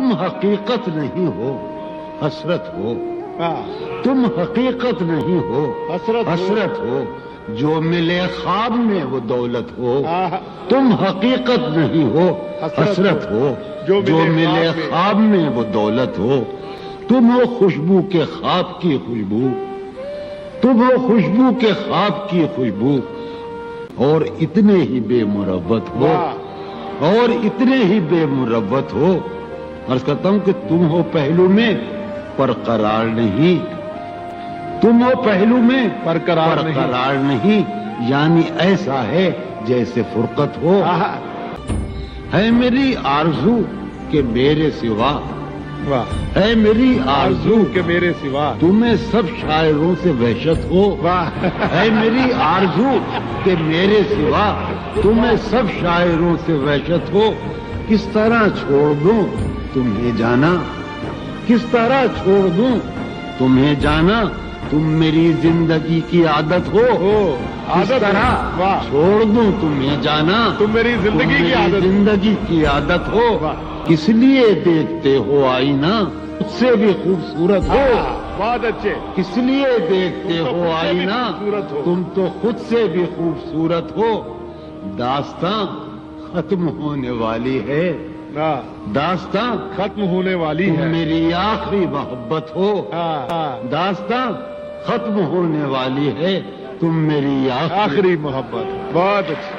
تم حقیقت نہیں ہو حسرت ہو، تم حقیقت نہیں ہو حسرت ہو، جو ملے خواب میں وہ دولت ہو، تم حقیقت نہیں ہو حسرت ہو، جو ملے خواب میں وہ دولت ہو، تم ہو خوشبو کے خواب کی خوشبو، تم ہو خوشبو کے خواب کی خوشبو، اور اتنے ہی بے مروت ہو، اور اتنے ہی بے مروت ہو۔ عرض کرتا ہوں کہ تم ہو پہلو میں پر قرار نہیں، تم ہو پہلو میں پر قرار نہیں، یعنی ایسا ہے جیسے فرقت ہو۔ ہے میری آرزو کہ میرے سوا، ہے میری آرزو کہ میرے سوا تمہیں سب شاعروں سے وحشت ہو، ہے میری آرزو کہ میرے سوا تمہیں سب شاعروں سے وحشت ہو، کس طرح چھوڑ دوں تمہیں جانا، کس طرح چھوڑ دوں تمہیں جانا، تم میری زندگی کی عادت ہو، کس طرح چھوڑ دوں تمہیں جانا، تم میری زندگی کی عادت، زندگی کی عادت ہو، کس لیے دیکھتے ہو آئینہ مجھ سے بھی خوبصورت ہو، بہت اچھے، کس لیے دیکھتے ہو آئینہ تم تو خود سے بھی خوبصورت ہو۔ داستاں ختم ہونے والی ہے، داستاں ختم ہونے والی تم ہے، میری آخری محبت ہو، داستاں ختم ہونے والی ہے، تم میری آخری محبت، بہت اچھا۔